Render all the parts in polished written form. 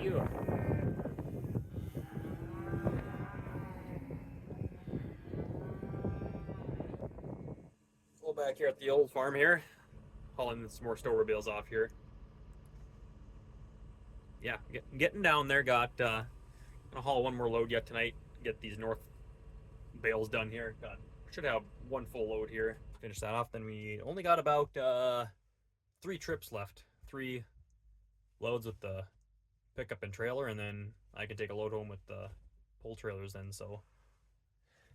You. Full back here at the old farm here, hauling some more stover bales off here. Yeah, getting down there. Gonna haul one more load yet tonight. Get these north bales done here. Should have one full load here. Finish that off. Then we only got about 3 trips left. 3 loads with the pickup and trailer, and then I can take a load home with the pull trailers then. So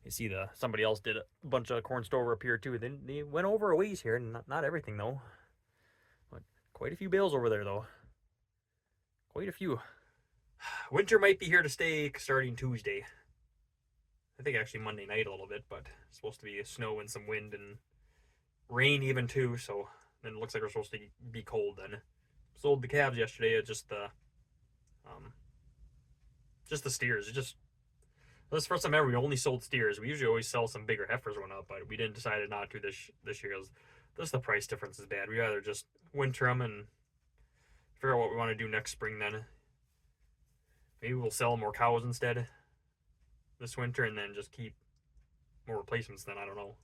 you see somebody else did a bunch of corn stover up here too. Then they went over a ways here, and not everything though. But quite a few bales over there though. Quite a few. Winter might be here to stay starting Tuesday. I think actually Monday night a little bit, but it's supposed to be snow and some wind and rain even too. So then it looks like we're supposed to be cold then. Sold the calves yesterday. It's just the steers. This is the first time ever we only sold steers. We usually always sell some bigger heifers one up, but we didn't decide not to this year. This the price difference is bad. We either just winter them and figure out what we want to do next spring then. Maybe we'll sell more cows instead this winter and then just keep more replacements then. I don't know.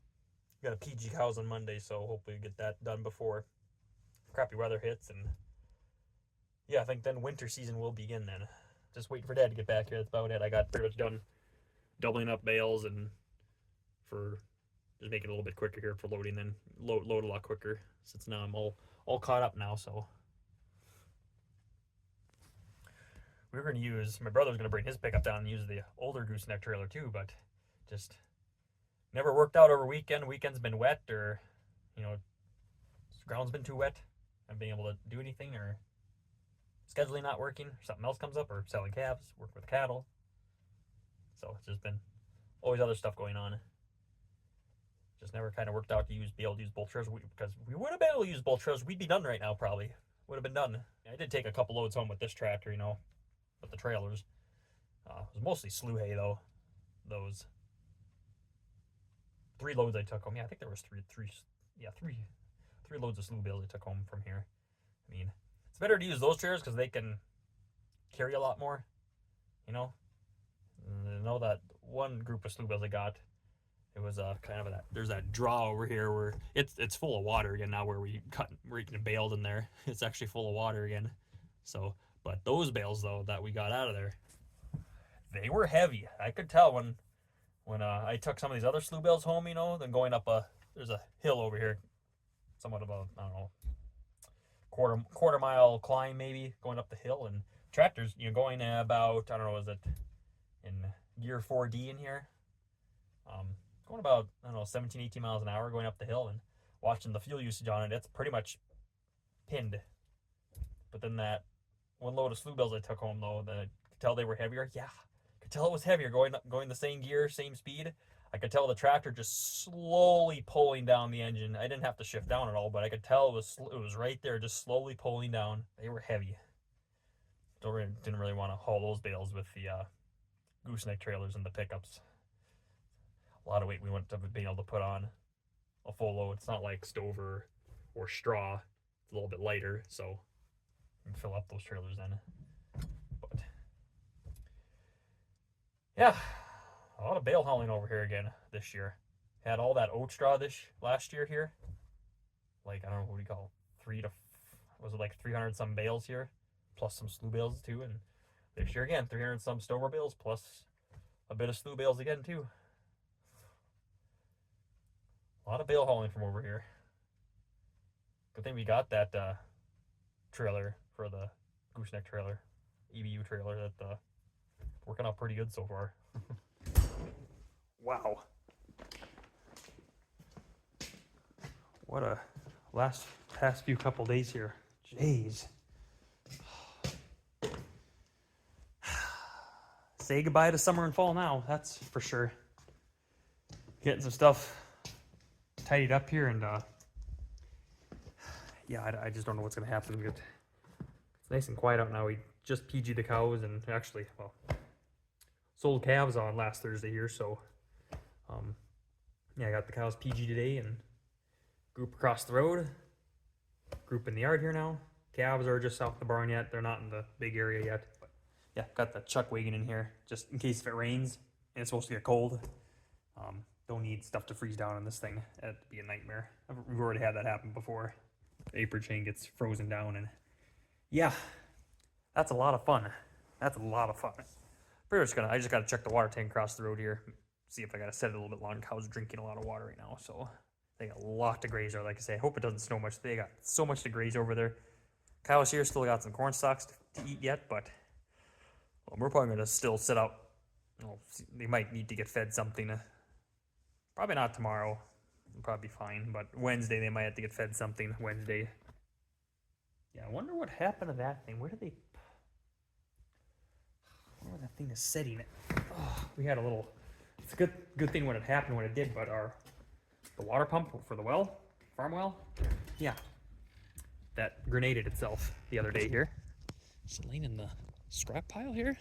Got a PG cows on Monday, so hopefully we get that done before crappy weather hits. And yeah, I think then winter season will begin then. Just waiting for Dad to get back here. That's about it. I got pretty much done doubling up bales and for just making it a little bit quicker here for loading, then load a lot quicker since now I'm all caught up now. So we were going to use, my brother was going to bring his pickup down and use the older gooseneck trailer too, but just never worked out over weekend. Weekend's been wet, or the ground's been too wet. I've been able to do anything, or scheduling not working, or something else comes up, or selling calves, work with cattle. So it's just been always other stuff going on. Just never kind of worked out to be able to use both trailers, because we would have been able to use both trailers. We'd be done right now probably. Would have been done. I did take a couple loads home with this tractor, with the trailers. It was mostly slew hay though. Those 3 loads I took home. Yeah, I think there was three loads of slew bales I took home from here. I mean, it's better to use those trailers because they can carry a lot more. I know that one group of slew bales I got, it was kind of there's that draw over here where it's full of water again now, where you can baled in there. It's actually full of water again. So, but those bales though that we got out of there, they were heavy. I could tell when I took some of these other slew bales home, then going up there's a hill over here, somewhat of a, I don't know, quarter mile climb maybe, going up the hill, and tractors, going about, I don't know, is it in gear 4D in here? Going about, I don't know, 17, 18 miles an hour going up the hill, and watching the fuel usage on it, it's pretty much pinned. But then that one load of slew bales I took home though, that I could tell they were heavier. Yeah, I could tell it was heavier going the same gear, same speed. I could tell the tractor just slowly pulling down the engine. I didn't have to shift down at all, but I could tell it was right there, just slowly pulling down. They were heavy. Didn't really want to haul those bales with the gooseneck trailers and the pickups. A lot of weight we wouldn't have been able to put on a full load. It's not like stover or straw. It's a little bit lighter, so you can fill up those trailers then. But yeah, a lot of bale hauling over here again this year. Had all that oat straw last year here. Like, I don't know, what do you call it? 300 some bales here, plus some slew bales too. And this year again, 300 some stover bales plus a bit of slew bales again too. A lot of bale hauling from over here. Good thing we got that trailer for the gooseneck trailer, EBU trailer, that working out pretty good so far. Wow. What a past few couple days here. Jeez. Say goodbye to summer and fall now, that's for sure. Getting some stuff tidied up here, and yeah, I just don't know what's gonna happen. It's nice and quiet out now. We just PG'd the cows, and actually, well, sold calves on last Thursday here, so yeah, I got the cows PG today, and group across the road, group in the yard here now, calves are just south the barn yet. They're not in the big area yet. But yeah, got the chuck wagon in here just in case if it rains and it's supposed to get cold. Don't need stuff to freeze down on this thing. That'd be a nightmare. We've already had that happen before. The apron chain gets frozen down, and yeah, that's a lot of fun. That's a lot of fun. I just gotta check the water tank across the road here. See if I gotta set it a little bit longer. Cows are drinking a lot of water right now, so they got a lot to graze there. Like I say, I hope it doesn't snow much. They got so much to graze over there. Cows here still got some corn stalks to eat yet, but we're probably gonna still sit out. They might need to get fed something. Probably not tomorrow. It'll probably be fine, but Wednesday they might have to get fed something. Wednesday. Yeah, I wonder what happened to that thing. Where did they? I wonder where that thing is sitting. Oh, we had a little. It's a good thing when it happened when it did, but the water pump for the well, farm well, yeah, that grenaded itself the other day here. Is it laying in the scrap pile here?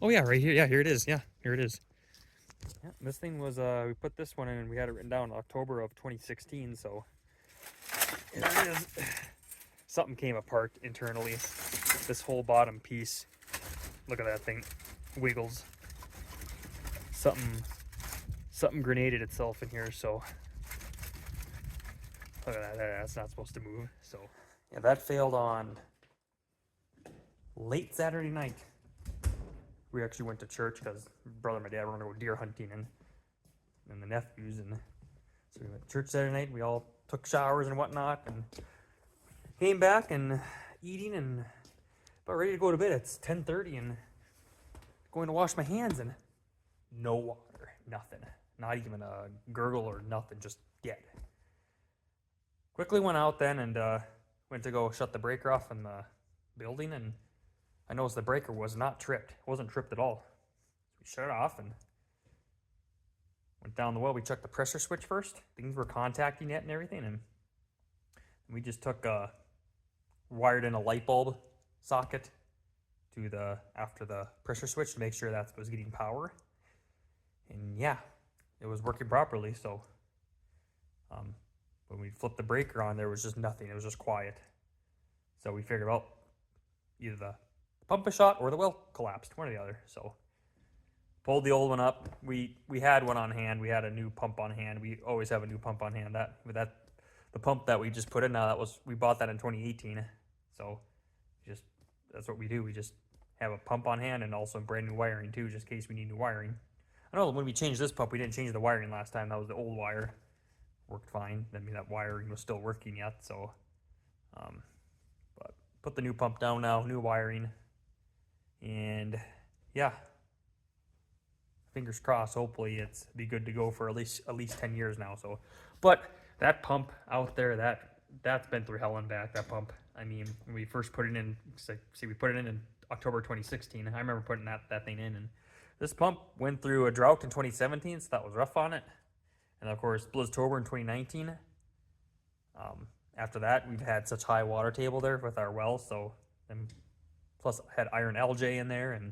Oh yeah, right here. Yeah, here it is. Yeah, here it is. Yeah, this thing was we put this one in and we had it written down in October of 2016. So here it is. Something came apart internally. This whole bottom piece. Look at that thing. Wiggles. Something grenaded itself in here. So look at that. That's not supposed to move. So yeah, that failed on late Saturday night. We actually went to church because brother and my dad were going to go deer hunting and the nephews. And so we went to church Saturday night. We all took showers and whatnot and came back and eating and about ready to go to bed. It's 10:30 and going to wash my hands and no water, nothing. Not even a gurgle or nothing, just dead. Quickly went out then and went to go shut the breaker off in the building, and I noticed the breaker was not tripped. It wasn't tripped at all. So we shut it off and went down the well. We checked the pressure switch first. Things were contacting it and everything. And we just took wired in a light bulb socket to after the pressure switch to make sure that was getting power. And yeah, it was working properly. So when we flipped the breaker on, there was just nothing. It was just quiet. So we figured, well, either the pump is shot or the well collapsed, one or the other. So pulled the old one up. We had one on hand. We had a new pump on hand. We always have a new pump on hand. The pump that we just put in now, we bought that in 2018. So that's what we do. We just have a pump on hand and also brand new wiring too, just in case we need new wiring. I know when we changed this pump, we didn't change the wiring last time. That was the old wire. Worked fine. I mean, that wiring was still working yet. So, but put the new pump down now, new wiring. And yeah, fingers crossed. Hopefully, it's be good to go for at least 10 years now. So, but that pump out there, that's been through hell and back. That pump. I mean, when we first put it in, we put it in October 2016. I remember putting that thing in, and this pump went through a drought in 2017, so that was rough on it. And of course, Blizztober in 2019. After that, we've had such high water table there with our well, so then plus had iron algae in there and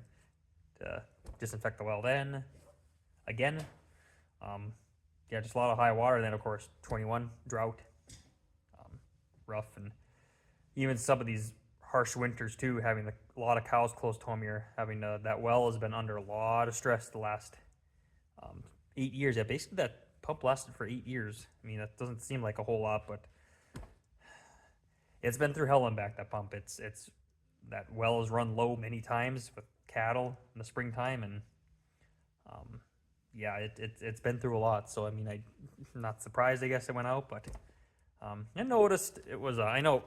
to disinfect the well then again. Yeah, just a lot of high water. And then of course 21 drought, rough, and even some of these harsh winters too. Having a lot of cows close to home here, having that well has been under a lot of stress the last 8 years. Yeah, basically that pump lasted for 8 years. I mean, that doesn't seem like a whole lot, but it's been through hell and back. That pump, it's that well has run low many times with cattle in the springtime, and yeah, it's been through a lot. So I mean, I'm not surprised. I guess it went out, but I noticed it was. I know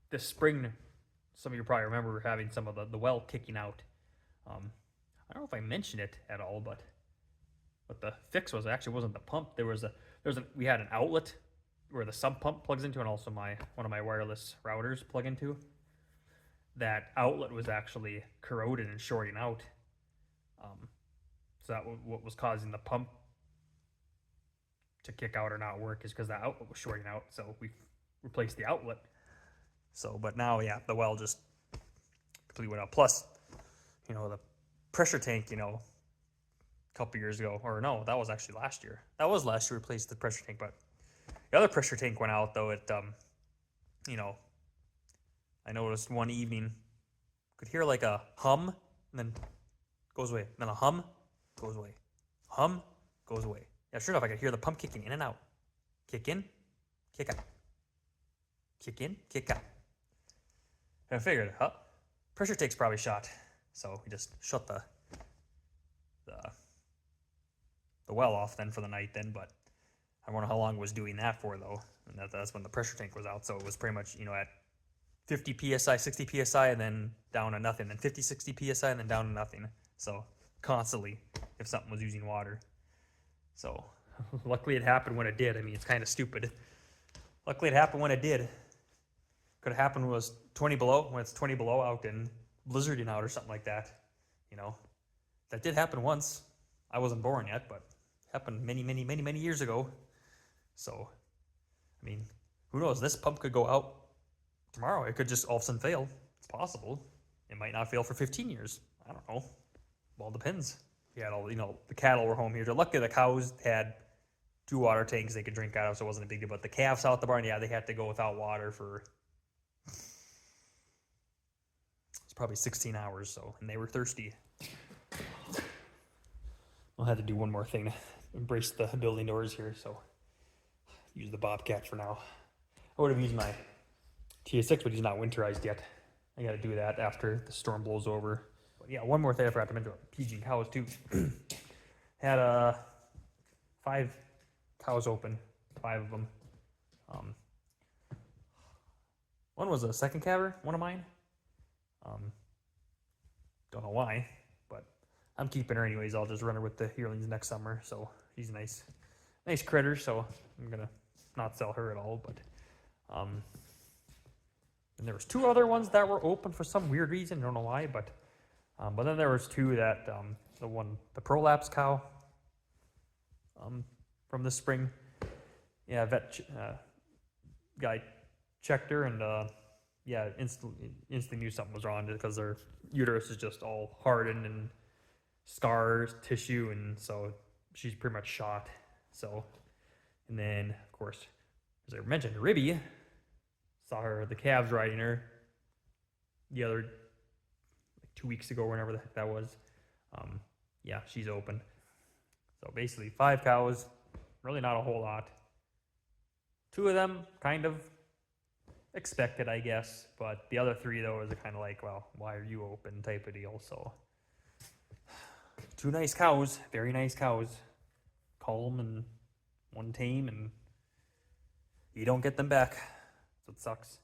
this spring, some of you probably remember having some of the well kicking out. I don't know if I mentioned it at all, but the fix wasn't the pump. We had an outlet where the sump pump plugs into, and also one of my wireless routers plug into. That outlet was actually corroded and shorting out. So that what was causing the pump to kick out or not work is because the outlet was shorting out. So we replaced the outlet. So, but now, yeah, the well just completely went out. Plus, the pressure tank, a couple years ago, or no, that was actually last year. That was last year we replaced the pressure tank, but The other pressure tank went out though. It you know, I noticed one evening could hear like a hum and then goes away. Then a hum goes away. Hum goes away. Yeah, sure enough, I could hear the pump kicking in and out. Kick in, kick out. Kick in, kick out. And I figured, pressure tank's probably shot. So we just shut the well off then for the night then, but I don't know how long it was doing that for though. And that's when the pressure tank was out. So it was pretty much, you know, at 50 psi, 60 psi, and then down to nothing. Then 50, 60 psi, and then down to nothing. So constantly, if something was using water. So luckily it happened when it did. I mean, it's kind of stupid. Luckily it happened when it did. Could have happened when it was 20 below, when it's 20 below out and blizzarding out or something like that. You know, that did happen once. I wasn't born yet, but happened many, many, many, many years ago. So, I mean, who knows? This pump could go out tomorrow. It could just all of a sudden fail. It's possible. It might not fail for 15 years. I don't know. Well, it depends. We had all, you know, the cattle were home here. So luckily the cows had 2 water tanks they could drink out of, so it wasn't a big deal. But the calves out the barn, yeah, they had to go without water for it's probably 16 hours. So, and they were thirsty. I'll have to do one more thing to embrace the building doors here. So, use the Bobcat for now. I would have used my TS6, but he's not winterized yet. I got to do that after the storm blows over. But yeah, one more thing I forgot to mention about PG cows too. Had 5 cows open, 5 of them. One was a second calver, one of mine. Don't know why, but I'm keeping her anyways. I'll just run her with the yearlings next summer. So she's a nice critter. So I'm gonna not sell her at all. But and there was 2 other ones that were open for some weird reason. Don't know why, but then there was 2 that the prolapse cow from this spring. Yeah, vet guy checked her and yeah, instantly knew something was wrong because their uterus is just all hardened and scars, tissue, and so she's pretty much shot. So, and then of course, as I mentioned, Ribby, saw the calves riding her the other 2 weeks ago, whenever the heck that was. Yeah, she's open. So basically 5 cows, really not a whole lot. 2 of them kind of expected, I guess, but the other 3 though is kind of like, well, why are you open type of deal. So 2 nice cows, very nice cows, calm and one tame, and you don't get them back. So it sucks.